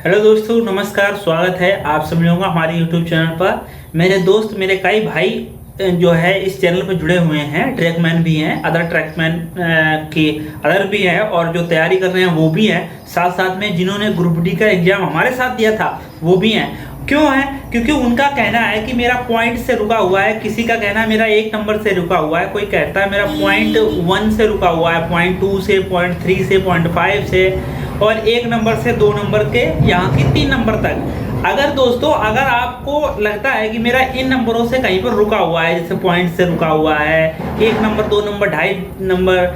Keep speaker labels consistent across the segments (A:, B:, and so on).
A: Hello दोस्तों, नमस्कार। स्वागत है आप सभी लोगों का हमारे यूट्यूब चैनल पर। मेरे दोस्त, मेरे कई भाई जो है इस चैनल पर जुड़े हुए हैं। ट्रैकमैन भी हैं, अदर ट्रैकमैन की अदर भी हैं, और जो तैयारी कर रहे हैं वो भी हैं। साथ साथ में जिन्होंने ग्रुप डी का एग्जाम हमारे साथ दिया था वो भी हैं। क्यों है? क्योंकि उनका कहना है कि मेरा पॉइंट से रुका हुआ है। किसी का कहना है मेरा 1 नंबर से रुका हुआ है, कोई कहता है मेरा पॉइंट 1 से रुका हुआ है, पॉइंट 2 से, पॉइंट 3 से, पॉइंट 5 से, और 1 नंबर से 2 नंबर के यहाँ की 3 नंबर तक। अगर आपको लगता है कि मेरा इन नंबरों से कहीं पर रुका हुआ है, जैसे पॉइंट से रुका हुआ है, 1 नंबर, 2 नंबर, 2.5 नंबर,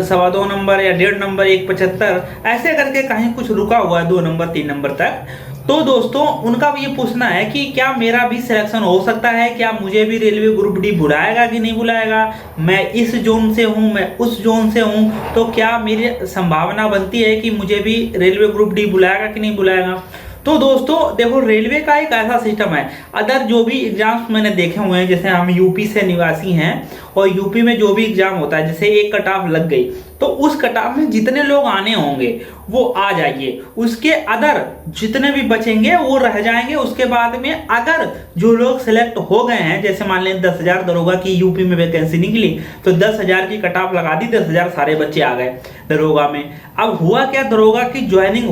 A: 2.25 नंबर या 1.5 नंबर, 1.75, ऐसे करके कहीं कुछ रुका हुआ है 2 नंबर 3 नंबर तक, तो दोस्तों उनका भी ये पूछना है कि क्या मेरा भी सिलेक्शन हो सकता है? क्या मुझे भी रेलवे ग्रुप डी बुलाएगा कि नहीं बुलाएगा? मैं इस जोन से हूँ, मैं उस जोन से हूँ, तो क्या मेरी संभावना बनती है कि मुझे भी रेलवे ग्रुप डी बुलाएगा कि नहीं बुलाएगा? तो दोस्तों देखो, रेलवे का एक ऐसा सिस्टम है। अदर जो भी एग्जाम्स मैंने देखे हुए हैं, जैसे हम यूपी से निवासी हैं और यूपी में जो भी एग्जाम होता है, जैसे एक कट ऑफ लग गई तो उस कट ऑफ में जितने लोग आने होंगे वो आ जाइए, उसके अदर जितने भी बचेंगे वो रह जाएंगे। उसके बाद में अगर जो लोग सिलेक्ट हो गए हैं, जैसे मान लें 10,000 दरोगा की यूपी में वैकेंसी निकली, तो 10,000 की कट ऑफ लगा दी, 10,000 सारे बच्चे आ गए दरोगा में। अब हुआ क्या, दरोगा की ज्वाइनिंग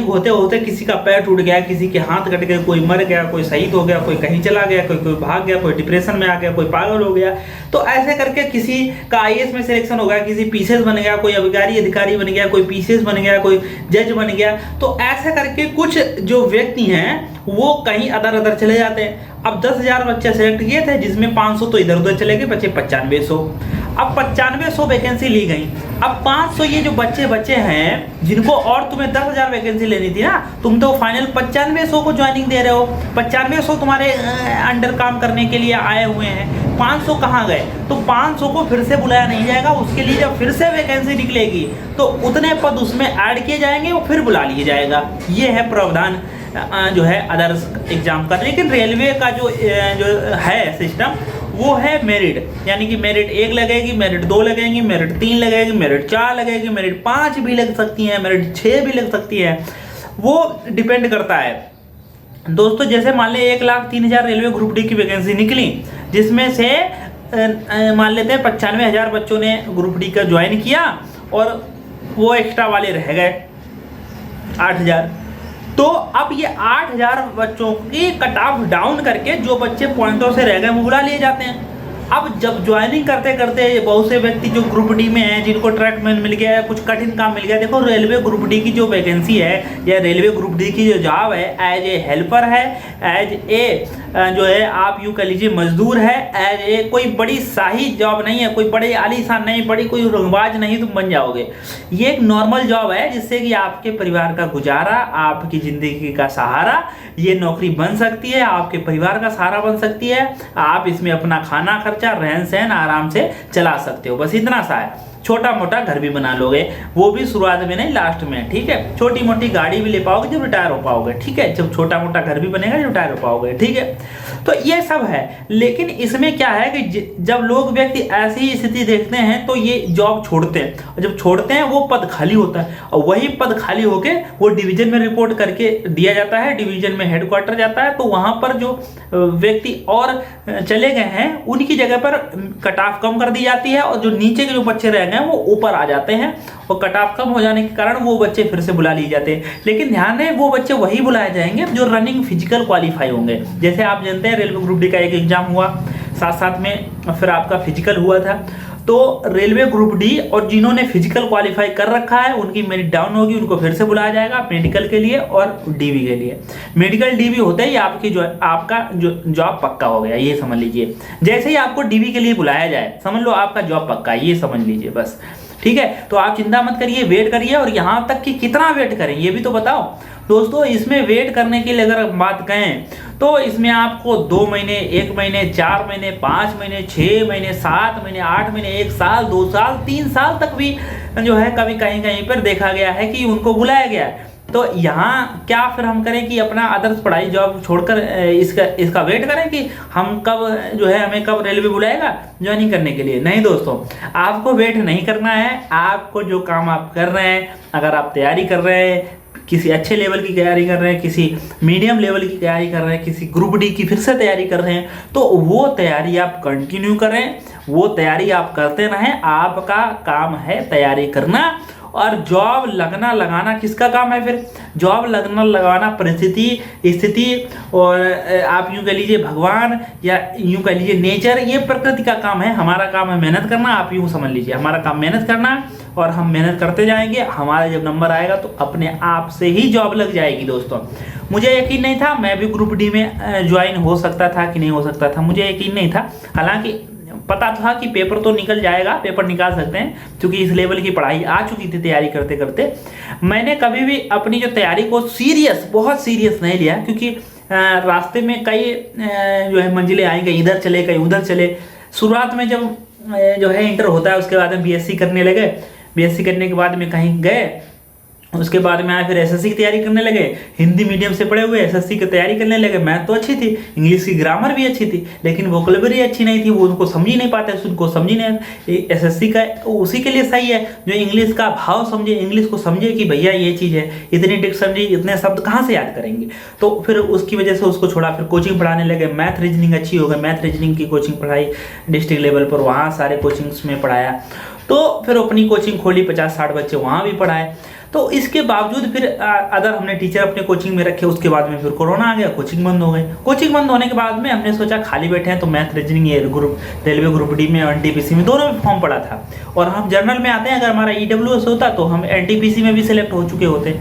A: होते होते किसी का पैर टूट गया, किसी के हाथ कट गए, कोई मर गया, कोई शहीद हो गया, कोई कहीं चला गया, कोई भाग गया, कोई डिप्रेशन में आ गया, कोई पागल हो गया। तो ऐसे करके किसी का आईएएस में सिलेक्शन हो गया, किसी पीसीएस बन गया, कोई अधिकारी बन गया, कोई पीसीएस बन गया, कोई जज बन गया। तो ऐसे करके कुछ जो व्यक्ति हैं वो कहीं अदर चले जाते हैं। अब 10,000 बच्चे सेलेक्ट किए थे, जिसमें 500 तो इधर उधर चले गए, बचे 9500। अब 9500 वैकेंसी ली गई। अब 500 ये जो बच्चे हैं जिनको, और तुम्हें 10,000 वैकेंसी लेनी थी ना, तुम तो फाइनल 9500 को ज्वाइनिंग दे रहे हो। 9500 तुम्हारे अंडर काम करने के लिए आए हुए हैं, 500 कहाँ गए? तो 500 को फिर से बुलाया नहीं जाएगा। उसके लिए जब फिर से वैकेंसी निकलेगी तो उतने पद उसमें ऐड किए जाएंगे, वो फिर बुला लिया जाएगा। ये है प्रावधान जो है अदर्स एग्जाम का। लेकिन रेलवे का जो है सिस्टम वो है मेरिट, यानी कि मेरिट 1 लगेगी, मेरिट 2 लगेगी, मेरिट 3 लगेगी, मेरिट 4 लगेगी, मेरिट 5 भी लग सकती है, मेरिट 6 भी लग सकती है। वो डिपेंड करता है दोस्तों। जैसे मान लें 1,03,000 रेलवे ग्रुप डी की वैकेंसी निकली, जिसमें से मान लेते हैं 95,000 बच्चों ने ग्रुप डी का ज्वाइन किया और वो एक्स्ट्रा वाले रह गए 8,000। तो अब ये 8,000 बच्चों की कट ऑफ डाउन करके जो बच्चे पॉइंटों से रह गए वो बुला लिए जाते हैं। अब जब ज्वाइनिंग करते करते बहुत से व्यक्ति जो ग्रुप डी में हैं, जिनको ट्रैकमैन मिल गया है, कुछ कठिन काम मिल गया। देखो, रेलवे ग्रुप डी की जो वैकेंसी है या रेलवे ग्रुप डी की जो जॉब है, एज ए हेल्पर है, एज ए जो है आप यूँ कह लीजिए मजदूर है, एज ए कोई बड़ी शाही जॉब नहीं है, कोई बड़े आलीशान नहीं, बड़ी कोई रंगबाज नहीं तुम बन जाओगे। ये एक नॉर्मल जॉब है जिससे कि आपके परिवार का गुजारा, आपकी ज़िंदगी का सहारा, ये नौकरी बन सकती है, आपके परिवार का सहारा बन सकती है। आप इसमें अपना खाना खर्चा, रहन सहन आराम से चला सकते हो। बस इतना सा है। छोटा मोटा घर भी बना लोगे, वो भी शुरुआत में नहीं, लास्ट में, ठीक है। छोटी मोटी गाड़ी भी ले पाओगे जब रिटायर हो पाओगे, ठीक है। जब छोटा मोटा घर भी बनेगा जब रिटायर हो पाओगे, ठीक है। तो ये सब है। लेकिन इसमें क्या है कि जब लोग व्यक्ति ऐसी स्थिति देखते हैं तो ये जॉब छोड़ते हैं, और जब छोड़ते हैं वो पद खाली होता है, और वही पद खाली होके वो डिवीजन में रिपोर्ट करके दिया जाता है। डिवीजन में हेडक्वार्टर जाता है, तो वहाँ पर जो व्यक्ति और चले गए हैं उनकी जगह पर कट ऑफ कम कर दी जाती है, और जो नीचे के जो बच्चे रह गए वो ऊपर आ जाते हैं, और कट ऑफ कम हो जाने के कारण वो बच्चे फिर से बुला लिए जाते हैं। लेकिन ध्यान रहे, वो बच्चे वही बुलाए जाएंगे जो रनिंग फिजिकल क्वालिफाई होंगे। जैसे आप जानते हैं रेलवे ग्रुप डी का एक एग्जाम हुआ, साथ साथ में फिर आपका फिजिकल हुआ था। तो रेलवे ग्रुप डी और जिन्होंने फिजिकल क्वालिफाई कर रखा है उनकी मेरिट डाउन होगी, उनको फिर से बुलाया जाएगा मेडिकल के लिए और डीवी के लिए। मेडिकल डीवी होते ही आपका जॉब पक्का हो गया, ये समझ लीजिए। जैसे ही आपको डीवी के लिए बुलाया जाए, समझ लो आपका जॉब पक्का है, ये समझ लीजिए बस, ठीक है। तो आप चिंता मत करिए, वेट करिए। और यहाँ तक कि कितना वेट करें ये भी तो बताओ दोस्तों। इसमें वेट करने के लिए अगर बात कहें तो इसमें आपको 2 महीने, 1 महीने, 4 महीने, 5 महीने, 6 महीने, 7 महीने, 8 महीने, 1 साल, 2 साल, 3 साल तक भी जो है कभी कहीं कहीं पर देखा गया है कि उनको बुलाया गया है। तो यहाँ क्या फिर हम करें कि अपना अदर्स पढ़ाई जॉब छोड़कर इसका वेट करें कि हम कब जो है हमें कब रेलवे बुलाएगा ज्वाइनिंग करने के लिए? नहीं दोस्तों, आपको वेट नहीं करना है। आपको जो काम आप कर रहे हैं, अगर आप तैयारी कर रहे हैं किसी अच्छे लेवल की तैयारी कर रहे हैं, किसी मीडियम लेवल की तैयारी कर रहे हैं, किसी ग्रुप डी की फिर से तैयारी कर रहे हैं, तो वो तैयारी आप कंटिन्यू करें, वो तैयारी आप करते रहें। आपका काम है तैयारी करना। और जॉब लगना लगाना किसका काम है? फिर जॉब लगना लगाना परिस्थिति, स्थिति, और आप यूँ कह लीजिए भगवान, या यूँ कह लीजिए नेचर, ये प्रकृति का काम है। हमारा काम है मेहनत करना। आप यूँ समझ लीजिए हमारा काम मेहनत करना, और हम मेहनत करते जाएंगे। हमारा जब नंबर आएगा तो अपने आप से ही जॉब लग जाएगी। दोस्तों मुझे यकीन नहीं था मैं भी ग्रुप डी में ज्वाइन हो सकता था कि नहीं हो सकता था, मुझे यकीन नहीं था। हालांकि पता था कि पेपर तो निकल जाएगा, पेपर निकाल सकते हैं, क्योंकि इस लेवल की पढ़ाई आ चुकी थी तैयारी करते करते। मैंने कभी भी अपनी जो तैयारी को बहुत सीरियस नहीं लिया, क्योंकि रास्ते में कई जो है मंजिलें आई, कहीं इधर चले कहीं उधर चले। शुरुआत में जब जो है इंटर होता है, उसके बाद में बीएससी करने लगे। बीएससी करने के बाद में कहीं गए, उसके बाद में आए फिर एसएससी की तैयारी करने लगे। हिंदी मीडियम से पढ़े हुए एसएससी की तैयारी करने लगे। मैथ तो अच्छी थी, इंग्लिश की ग्रामर भी अच्छी थी, लेकिन वोकैबुलरी अच्छी नहीं थी, वो उनको समझ ही नहीं पाते, उनको समझ ही नहीं। एसएससी का उसी के लिए सही है जो इंग्लिश का भाव समझे, इंग्लिश को समझे कि भैया ये चीज़ है, इतनी डिक्शनरी, इतने शब्द कहाँ से याद करेंगे। तो फिर उसकी वजह से उसको छोड़ा, फिर कोचिंग पढ़ाने लगे। मैथ रीजनिंग अच्छी हो गई, मैथ रीजनिंग की कोचिंग पढ़ाई डिस्ट्रिक्ट लेवल पर, वहाँ सारे कोचिंग्स में पढ़ाया। तो फिर अपनी कोचिंग खोली, 50-60 बच्चे वहाँ भी पढ़ाए। तो इसके बावजूद फिर अदर हमने टीचर अपने कोचिंग में रखे। उसके बाद में फिर कोरोना आ गया, कोचिंग बंद हो गई। कोचिंग बंद होने के बाद में हमने सोचा खाली बैठे हैं तो मैथ रीजनिंग ये ग्रुप रेलवे ग्रुप डी में, एनटीपीसी में, दोनों में फॉर्म पड़ा था। और हम जर्नल में आते हैं, अगर हमारा ईडब्ल्यूएस होता तो हम एनटीपीसी में भी सिलेक्ट हो चुके होते।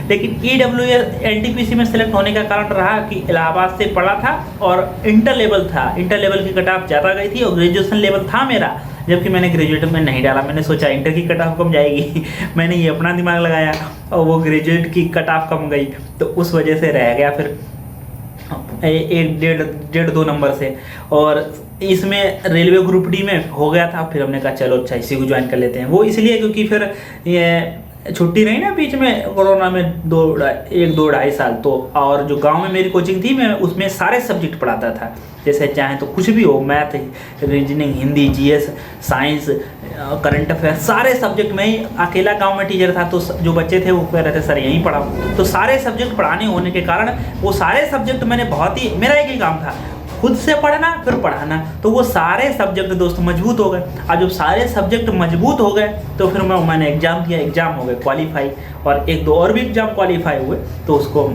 A: लेकिन ईडब्ल्यूएस एनटीपीसी में सिलेक्ट होने का कारण रहा कि इलाहाबाद से पढ़ा था और इंटर लेवल था, इंटर लेवल की कट ऑफ ज़्यादा गई थी, और ग्रेजुएशन लेवल था मेरा, जबकि मैंने ग्रेजुएट में नहीं डाला। मैंने सोचा इंटर की कट ऑफ कम जाएगी मैंने ये अपना दिमाग लगाया, और वो ग्रेजुएट की कट ऑफ कम गई, तो उस वजह से रह गया फिर 1.5-2 नंबर से। और इसमें रेलवे ग्रुप डी में हो गया था। फिर हमने कहा चलो अच्छा इसी को ज्वाइन कर लेते हैं। वो इसलिए क्योंकि फिर ये छुट्टी रही ना बीच में कोरोना में 1-2-2.5 साल, तो और जो गांव में मेरी कोचिंग थी, मैं उसमें सारे सब्जेक्ट पढ़ाता था, जैसे चाहे तो कुछ भी हो, math, reasoning, Hindi, GS, science, current affair, सारे सब्जेक्ट में ही अकेला गांव में टीचर था। तो जो बच्चे थे वो कह रहे थे सर यहीं पढ़ाओ। तो सारे सब्जेक्ट पढ़ाने होने के कारण वो सारे सब्जेक्ट मैंने मेरा एक ही काम था, खुद से पढ़ना फिर पढ़ाना। तो वो सारे सब्जेक्ट दोस्तों मजबूत हो गए। और जब सारे सब्जेक्ट मजबूत हो गए तो फिर मैंने एग्ज़ाम दिया, एग्ज़ाम हो गए क्वालिफाई, और 1-2 और भी एग्ज़ाम क्वालिफाई हुए। तो उसको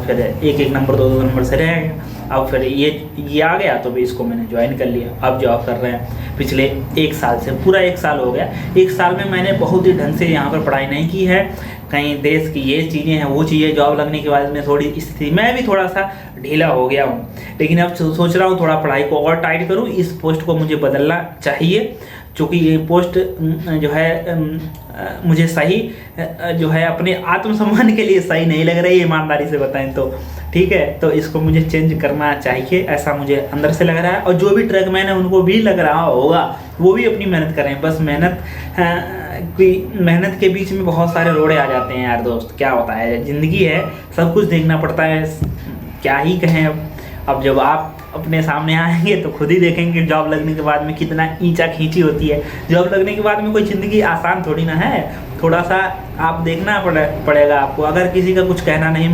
A: फिर 1-1 नंबर 2-2 नंबर से रह गया। अब फिर ये आ गया तो भी इसको मैंने ज्वाइन कर लिया। अब जॉब कर रहे हैं पिछले 1 साल से, पूरा 1 साल हो गया। 1 साल में मैंने बहुत ही ढंग से यहाँ पर पढ़ाई नहीं की है। कहीं देश की ये चीज़ें हैं, वो चीज़ें, जॉब लगने के बाद में थोड़ी स्थिति, मैं भी थोड़ा सा ढीला हो गया हूँ। लेकिन अब सोच रहा हूँ थोड़ा पढ़ाई को और टाइट करूँ। इस पोस्ट को मुझे बदलना चाहिए, क्योंकि ये पोस्ट जो है मुझे सही जो है अपने आत्मसम्मान के लिए सही नहीं लग रही है, ईमानदारी से बताएं तो। ठीक है, तो इसको मुझे चेंज करना चाहिए, ऐसा मुझे अंदर से लग रहा है। और जो भी ट्रैक मैन है उनको भी लग रहा होगा, वो भी अपनी मेहनत करें। बस मेहनत के बीच में बहुत सारे रोड़े आ जाते हैं यार दोस्त, क्या होता है, ज़िंदगी है, सब कुछ देखना पड़ता है। क्या ही कहें अब जब आप अपने सामने आएंगे तो खुद ही देखेंगे जॉब लगने के बाद में कितना ईंचा खींची होती है। जॉब लगने के बाद में कोई ज़िंदगी आसान थोड़ी ना है, थोड़ा सा आप देखना पड़ेगा आपको। अगर किसी का कुछ कहना नहीं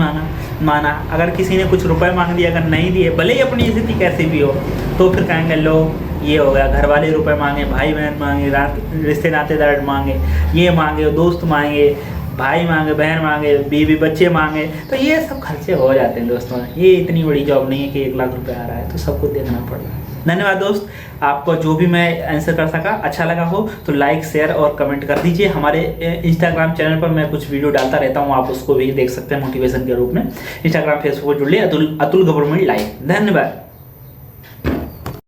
A: माना, अगर किसी ने कुछ रुपए मांग दिए, अगर नहीं दिए, भले ही अपनी स्थिति कैसी भी हो, तो फिर कहेंगे लो ये हो गया, घर वाले रुपए मांगे, भाई बहन मांगे, रिश्ते नातेदार मांगे, ये मांगे, दोस्त मांगे, भाई मांगे, बहन मांगे, बीवी बच्चे मांगे, तो ये सब खर्चे हो जाते हैं दोस्तों। ये इतनी बड़ी जॉब नहीं है कि 1 लाख रुपए आ रहा है, तो सबको देखना पड़ रहा है। धन्यवाद दोस्त, आपको जो भी मैं आंसर कर सका अच्छा लगा हो तो लाइक, शेयर और कमेंट कर दीजिए। हमारे इंस्टाग्राम चैनल पर मैं कुछ वीडियो डालता रहता हूँ, आप उसको भी देख सकते हैं मोटिवेशन के रूप में। इंस्टाग्राम, फेसबुक जुड़ लिए, अतुल गवर्नमेंट लाइव। धन्यवाद।